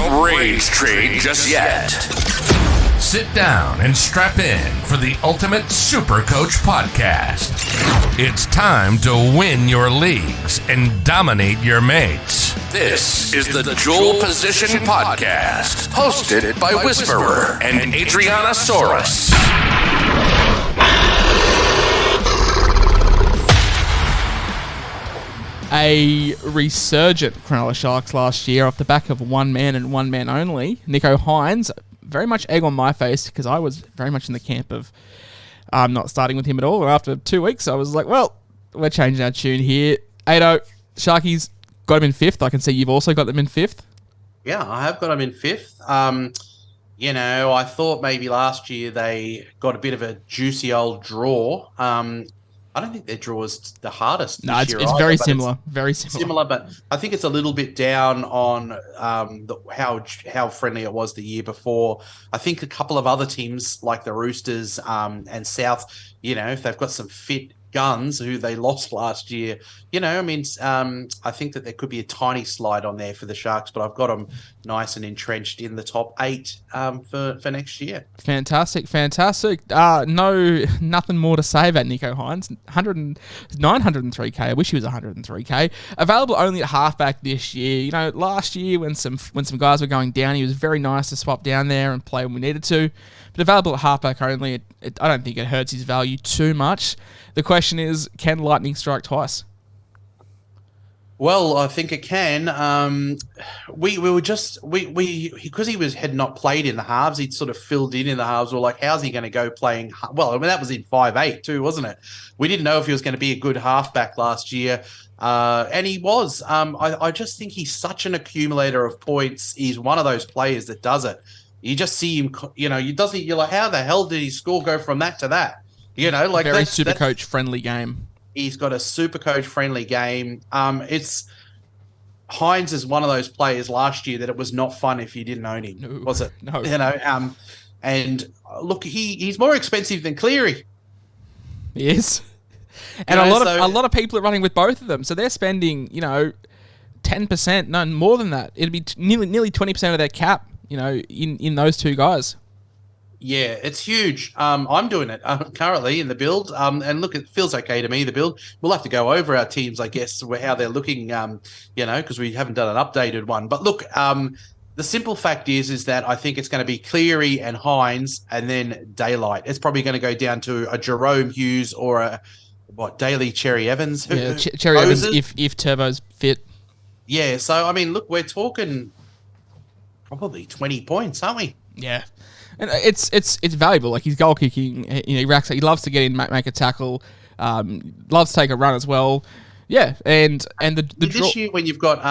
Don't rage trade just yet. Sit down and strap in for the ultimate Supercoach podcast. It's time to win your leagues and dominate your mates. This is the Dual Position Podcast, hosted by Whisperer and SCAdrianasaurus. A resurgent Cronulla Sharks last year off the back of one man and one man only. Nico Hynes, very much egg on my face because I was very much in the camp of not starting with him at all. And after 2 weeks, I was like, well, we're changing our tune here. 8-0, Sharkies got him in fifth. I can see you've also got them in fifth. Yeah, I have got them in fifth. I thought maybe last year they got a bit of a juicy old draw. I don't think their draw is the hardest. No, it's very similar. Very similar, but I think it's a little bit down on how friendly it was the year before. I think a couple of other teams like the Roosters and South, if they've got some fit guns who they lost last year, I think that there could be a tiny slide on there for the Sharks, but I've got them nice and entrenched in the top 8 for next year. Fantastic. Nothing more to say about Nico Hynes. 903k. I wish he was 103k. Available only at halfback this year. Last year when some guys were going down, he was very nice to swap down there and play when we needed to. But available at halfback only, I don't think it hurts his value too much. The question is, can lightning strike twice? Well, I think it can. Because he had not played in the halves, he'd sort of filled in the halves. We're like, how's he going to go playing? Well, that was in 5'8" too, wasn't it? We didn't know if he was going to be a good halfback last year, and he was. I just think he's such an accumulator of points. He's one of those players that does it. You just see him, you're like, how the hell did his score go from that to that? Very Supercoach friendly game. He's got a Supercoach friendly game. Hynes is one of those players last year that it was not fun if you didn't own him, no, was it? No. And look, he's more expensive than Cleary. He is. And a lot of people are running with both of them. So they're spending, 10%, no more than that. It'd be nearly 20% of their cap, in those two guys. Yeah, it's huge. I'm doing it currently in the build. And look, it feels okay to me, the build. We'll have to go over our teams, I guess, how they're looking, because we haven't done an updated one. But look, the simple fact is that I think it's going to be Cleary and Hynes and then Daylight. It's probably going to go down to a Jerome Hughes or Daly Cherry Evans. Yeah, Cherry Evans if Turbo's fit. Yeah, so, look, we're talking probably 20 points, aren't we? Yeah. And it's valuable. Like, he's goal kicking, he racks. He loves to get in, make a tackle. Loves to take a run as well. Yeah, and this year when you've got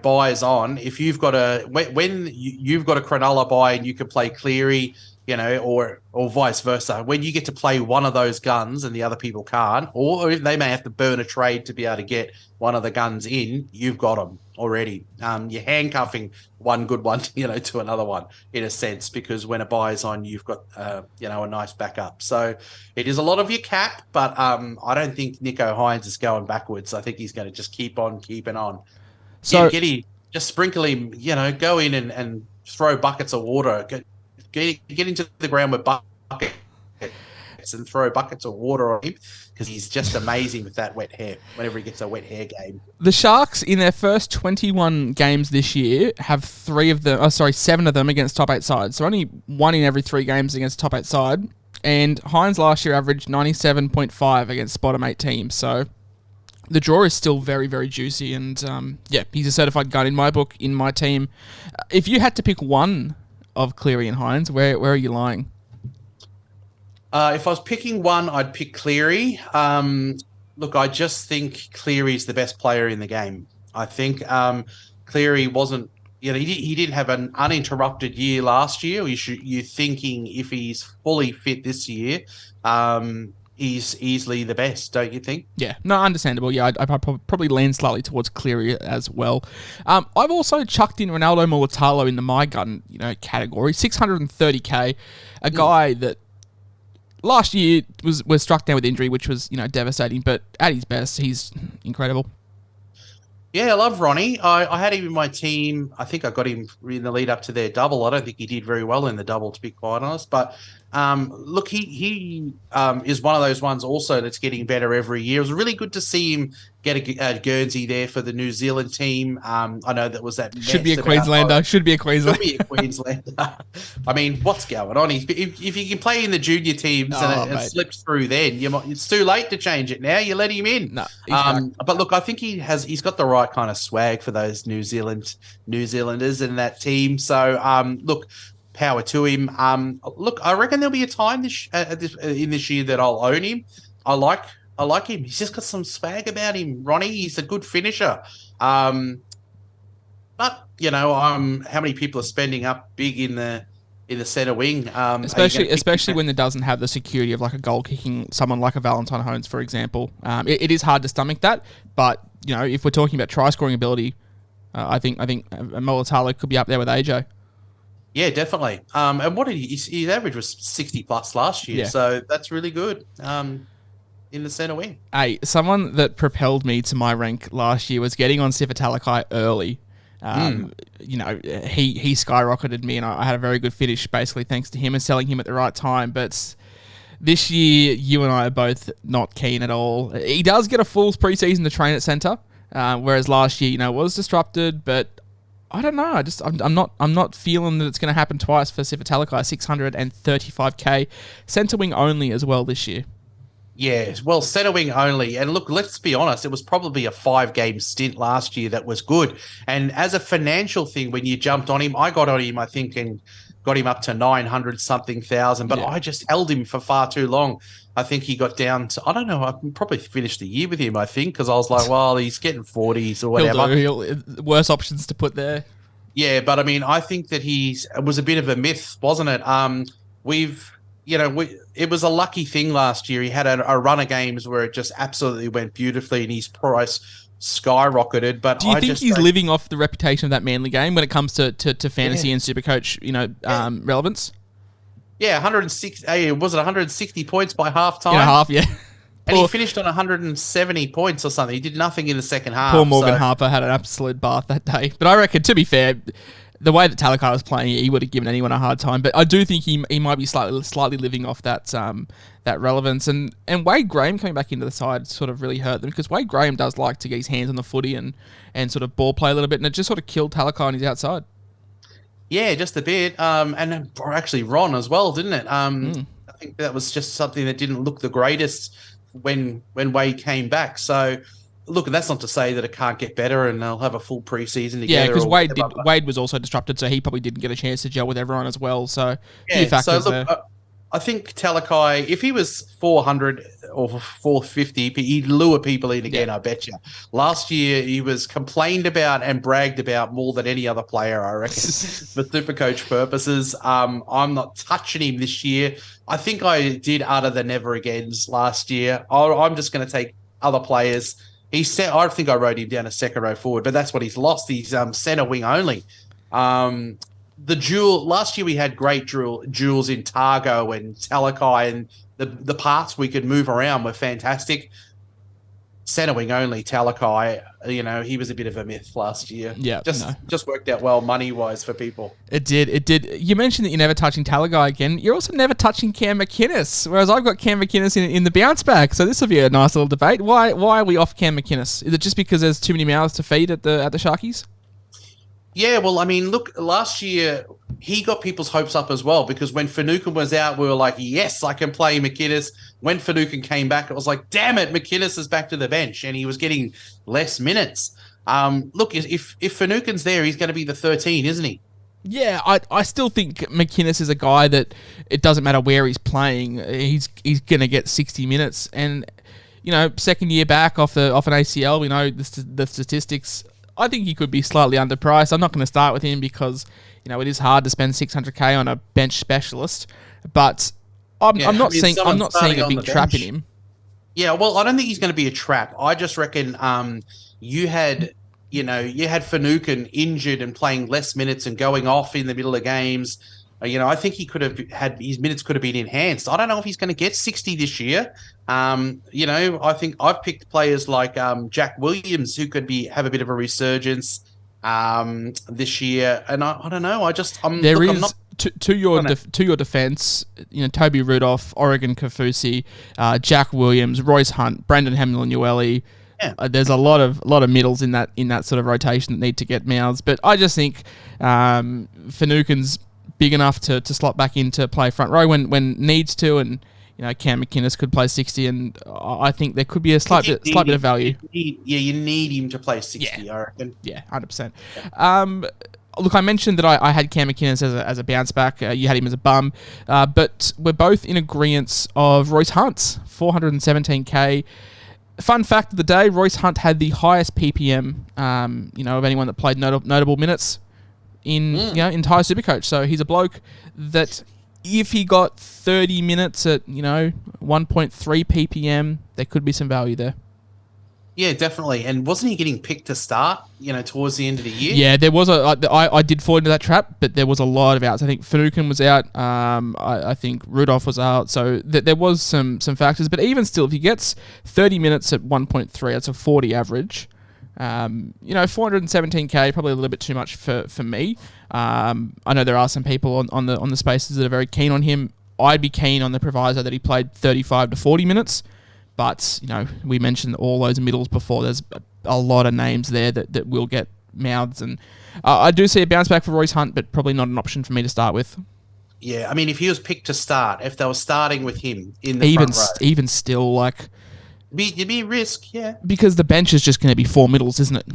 buys on, if you've got when you've got a Cronulla buy and you can play Cleary, or vice versa. When you get to play one of those guns and the other people can't, or they may have to burn a trade to be able to get one of the guns in, you've got them already. You're handcuffing one good one, to another one in a sense, because when a buy is on, you've got, a nice backup. So it is a lot of your cap, but I don't think Nico Hynes is going backwards. I think he's going to just keep on keeping on. So just sprinkle him, go in and throw buckets of water. Get into the ground with buckets and throw buckets of water on him because he's just amazing with that wet hair whenever he gets a wet hair game. The Sharks, in their first 21 games this year, have 7 of them against top 8 sides. So only 1 in every 3 games against top 8 side. And Hynes last year averaged 97.5 against bottom 8 teams. So the draw is still very, very juicy. And he's a certified gun in my book, in my team. If you had to pick one of Cleary and Hynes, where are you lying? If I was picking one, I'd pick Cleary. Look, I just think Cleary's the best player in the game. I think Cleary wasn't, he didn't have an uninterrupted year last year. You're thinking if he's fully fit this year, he's easily the best, don't you think? Yeah, no, understandable. Yeah, I probably lean slightly towards Cleary as well. I've also chucked in Ronaldo Mulitalo in the my gun, category. 630k, a guy that last year was struck down with injury, which was devastating. But at his best, he's incredible. Yeah, I love Ronnie. I had him in my team. I think I got him in the lead up to their double. I don't think he did very well in the double, to be quite honest. But look, he is one of those ones also that's getting better every year. It was really good to see him get a Guernsey there for the New Zealand team. I know that was that should be a Queenslander. Should be a Queenslander. Should be a Queenslander. I mean, what's going on? If you can play in the junior teams and it slips through, then it's too late to change it now. You let him in. No, but look, I think he's got the right kind of swag for those New Zealanders in that team. So look, power to him. Look, I reckon there'll be a time in this year that I'll own him. I like him. He's just got some swag about him, Ronnie. He's a good finisher. But how many people are spending up big in the centre wing, especially when it doesn't have the security of like a goal kicking someone like a Valentine Hynes, for example. It is hard to stomach that, but if we're talking about try scoring ability, I think Mulitalo could be up there with AJ. Yeah, definitely. And what did his average was 60 plus last year, so that's really good. In the centre wing. Hey, someone that propelled me to my rank last year was getting on Siosifa Talakai early. He skyrocketed me, and I had a very good finish, basically thanks to him and selling him at the right time. But this year, you and I are both not keen at all. He does get a full preseason to train at centre, whereas last year, was disrupted. But I don't know. I'm not feeling that it's going to happen twice for Siosifa Talakai. 635k centre wing only as well this year. Yeah, well, centre wing only. And look, let's be honest, it was probably a 5-game stint last year that was good. And as a financial thing, when you jumped on him, I got on him, I think, and got him up to 900-something thousand, but I just held him for far too long. I think he got down to, I don't know, I probably finished the year with him, I think, because I was like, well, he's getting 40s or whatever. Worse options to put there. Yeah, but I mean, I think that it was a bit of a myth, wasn't it? It was a lucky thing last year. He had a run of games where it just absolutely went beautifully and his price skyrocketed. But do you think he's living off the reputation of that Manly game when it comes to fantasy and Supercoach, relevance? Yeah, 106. Was it 160 points by halftime? Half, yeah. And he finished on 170 points or something. He did nothing in the second half. Poor Morgan Harper had an absolute bath that day. But I reckon, to be fair, the way that Talakai was playing, he would have given anyone a hard time. But I do think he might be slightly living off that relevance. And Wade Graham coming back into the side sort of really hurt them, because Wade Graham does like to get his hands on the footy and sort of ball play a little bit, and it just sort of killed Talakai on his outside. Yeah, just a bit. And actually Ron as well, didn't it? I think that was just something that didn't look the greatest when Wade came back. So look, that's not to say that it can't get better and they'll have a full preseason together. Yeah, because Wade was also disrupted, so he probably didn't get a chance to gel with everyone as well. So few factors there. I think Talakai, if he was 400 or 450, he'd lure people in again, I bet you. Last year, he was complained about and bragged about more than any other player, I reckon, for Supercoach purposes. I'm not touching him this year. I think I did utter the never agains last year. I'm just going to take other players. I think I wrote him down as second row forward, but that's what he's lost. He's centre wing only. The duel last year, we had great duels in Targo and Talakai, and the parts we could move around were fantastic. Centre wing only, Talakai, he was a bit of a myth last year. Yeah, just worked out well money wise for people. It did. You mentioned that you're never touching Talakai again. You're also never touching Cam McInnes, whereas I've got Cam McInnes in the bounce back. So this will be a nice little debate. Why are we off Cam McInnes? Is it just because there's too many mouths to feed at the Sharkies? Yeah, well, I mean, look, last year he got people's hopes up as well, because when Finucane was out, we were like, yes, I can play McInnes. When Finucane came back, it was like, damn it, McInnes is back to the bench, and he was getting less minutes. Look, if Finucane's there, he's going to be the 13, isn't he? Yeah, I still think McInnes is a guy that it doesn't matter where he's playing, he's going to get 60 minutes. And, second year back off an ACL, we know the statistics. I think he could be slightly underpriced. I'm not going to start with him because, it is hard to spend 600k on a bench specialist. But I'm not seeing a big trap in him. Yeah, well, I don't think he's going to be a trap. I just reckon you had Finucane injured and playing less minutes and going off in the middle of games. I think he could have had his minutes could have been enhanced. I don't know if he's going to get 60 this year. I think I've picked players like Jack Williams who could have a bit of a resurgence this year, and I don't know. To your defense, Toby Rudolph, Oregon Kaufusi, Jack Williams, Royce Hunt, Brandon Hamlin-Uele. Yeah. There's a lot of middles in that sort of rotation that need to get mouths, but I just think Finucane's big enough to slot back into play front row when needs to, and Cam McInnes could play 60, and I think there could be a slight bit of value. You need him to play 60, I reckon. Yeah, 100%. Look, I mentioned that I had Cam McInnes as a bounce back. You had him as a bum, but we're both in agreement of Royce Hunt, 417k. Fun fact of the day: Royce Hunt had the highest PPM, of anyone that played notable minutes in entire Supercoach. So he's a bloke that, if he got 30 minutes at 1.3 PPM, there could be some value there. Yeah, definitely. And wasn't he getting picked to start, towards the end of the year? Yeah, there was I did fall into that trap, but there was a lot of outs. I think Finucane was out. I think Rudolph was out. So there was some factors. But even still, if he gets 30 minutes at 1.3, that's a 40 average. 417k, probably a little bit too much for me. I know there are some people on the spaces that are very keen on him. I'd be keen on the proviso that he played 35 to 40 minutes. But, we mentioned all those middles before. There's a lot of names there that will get mouths. And I do see a bounce back for Royce Hunt, but probably not an option for me to start with. Yeah, I mean, if he was picked to start, if they were starting with him in the front row. Even still, It'd be a risk, yeah. Because the bench is just going to be four middles, isn't it?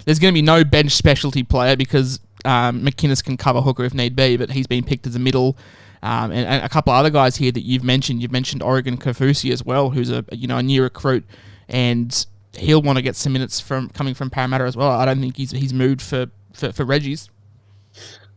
There's going to be no bench specialty player because McInnes can cover hooker if need be, but he's been picked as a middle. And a couple of other guys here that you've mentioned. You've mentioned Oregon Kaufusi as well, who's a new recruit, and he'll want to get some minutes coming from Parramatta as well. I don't think he's moved for Reggie's.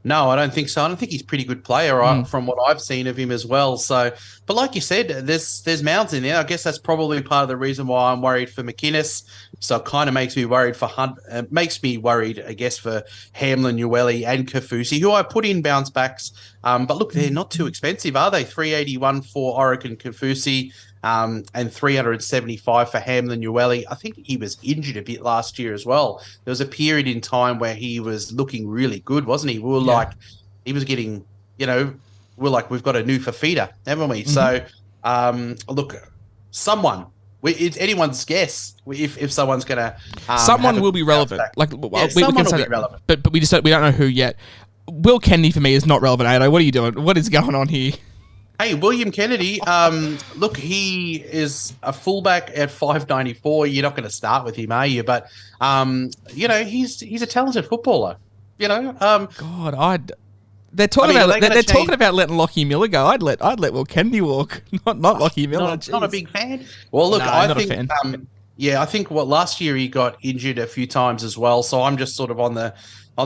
No, I don't think so. I don't think he's a pretty good player from what I've seen of him as well. So, but like you said, there's mouths in there. I guess that's probably part of the reason why I'm worried for McInnes. So it kind of makes me worried for Hunt. Makes me worried, I guess, for Hamlin-Uele and Kaufusi, who I put in bounce backs. But look, they're not too expensive, are they? 381 for Oregon Kaufusi. And 375 for Hamlin-Uele. I think he was injured a bit last year as well. There was a period in time where he was looking really good, wasn't he? He was getting, we've got a new Fafita, haven't we? Mm-hmm. So, look, it's anyone's guess if someone's going to. Someone will be relevant. Someone will be relevant. But we don't know who yet. Will Kennedy for me is not relevant, Ado. What are you doing? What is going on here? Hey, William Kennedy, look, he is a fullback at 594. You're not going to start with him, are you? But, he's a talented footballer. God, they're talking about letting Lockie Miller go. I'd let Will Kennedy walk, not Lockie Miller. Not a big fan. Well, look, I think a fan. I think last year he got injured a few times as well. So I'm just sort of on the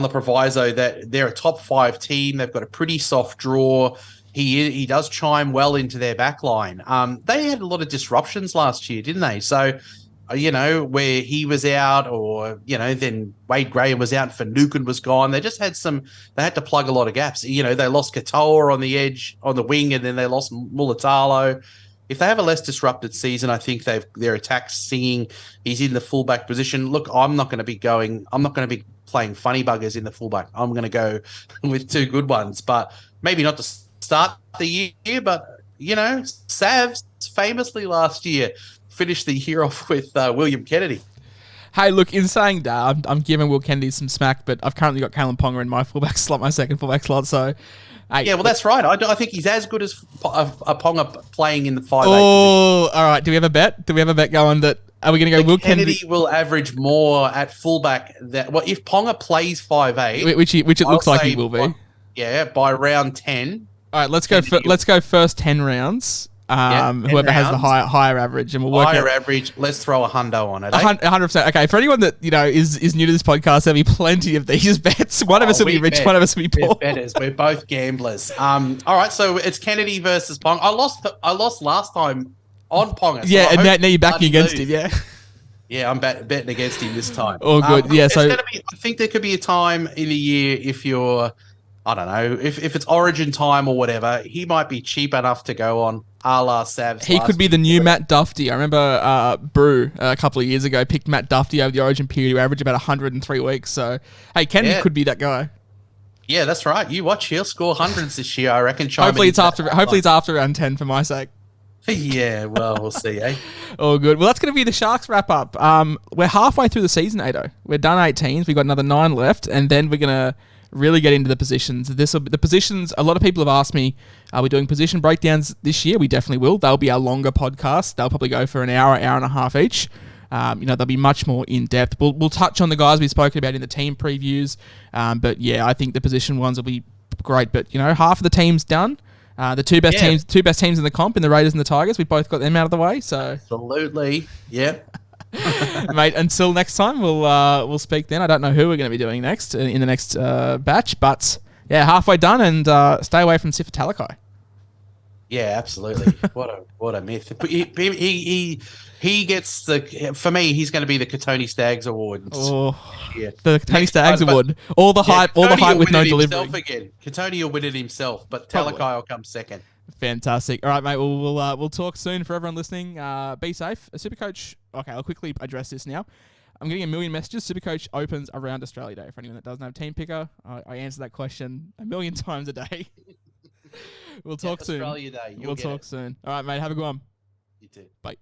proviso that they're a top 5 team. They've got a pretty soft draw. He does chime well into their back line. They had a lot of disruptions last year, didn't they? So, where he was out or, then Wade Graham was out, Finucane was gone. They just had they had to plug a lot of gaps. They lost Katoa on the edge, on the wing, and then they lost Mulitalo. If they have a less disrupted season, I think their attack's singing. He's in the fullback position. Look, I'm not going to be playing funny buggers in the fullback. I'm going to go with 2 good ones, but maybe not to start the year, but Savs famously last year finished the year off with William Kennedy. Hey, look, in saying that, I'm giving Will Kennedy some smack, but I've currently got Kalen Ponga in my fullback slot, my second fullback slot. So, that's right. I think he's as good as a Ponga playing in the 5'8". Oh, all right. Do we have a bet? going that? Are we going to go Will Kennedy will average more at fullback if Ponga plays 5'8", which it looks like he will be. By round 10. All right, let's go first 10 rounds. 10 whoever has the higher average, and we'll work higher average. Let's throw a hundo on it. 100%. Okay, for anyone that is new to this podcast, there'll be plenty of these bets. One of us will be rich, one of us will be poor. We're both gamblers. All right, so it's Kennedy versus Ponga. I lost last time on Ponga. So and now you're backing against him. Yeah. Yeah, I'm betting against him this time. Oh, good. So I think there could be a time in the year if you're I don't know, if it's Origin time or whatever, he might be cheap enough to go on a la Savs. He could be the new Matt Duffy. I remember Brew a couple of years ago picked Matt Duffy over the Origin period, who averaged about 103 weeks. So, hey, Kennedy could be that guy. Yeah, that's right. You watch, he'll score hundreds this year, I reckon. Hopefully it's after round 10 for my sake. Yeah, well, we'll see, eh? All good. Well, that's going to be the Sharks wrap-up. We're halfway through the season, Ado. We're done 18s. We've got another 9 left, and then we're going to really get into the positions. The positions, a lot of people have asked me, are we doing position breakdowns this year? We definitely will. They'll be our longer podcasts. They'll probably go for an hour and a half each. They'll be much more in-depth. We'll touch on the guys we've spoken about in the team previews. But, yeah, I think the position ones will be great. But, half of the team's done. The two best teams in the comp, in the Raiders and the Tigers, we both got them out of the way. So absolutely, yeah, mate. Until next time, we'll speak then. I don't know who we're going to be doing next in the next batch, but yeah, halfway done, and stay away from Siosifa Talakai. Yeah, absolutely. What a myth. He gets for me, he's going to be the Tony Staggs Award. Oh, yeah. The Tony Staggs Award. All the hype with no delivery. Again. Katoni will win it himself, but Talakai will come second. Fantastic. All right, mate. We'll talk soon. For everyone listening, be safe. Supercoach. Okay, I'll quickly address this now. I'm getting a million messages. Supercoach opens around Australia Day. For anyone that doesn't have Team Picker, I answer that question a million times a day. We'll talk soon. Australia Day. We'll talk soon. All right, mate. Have a good one. You too. Bye.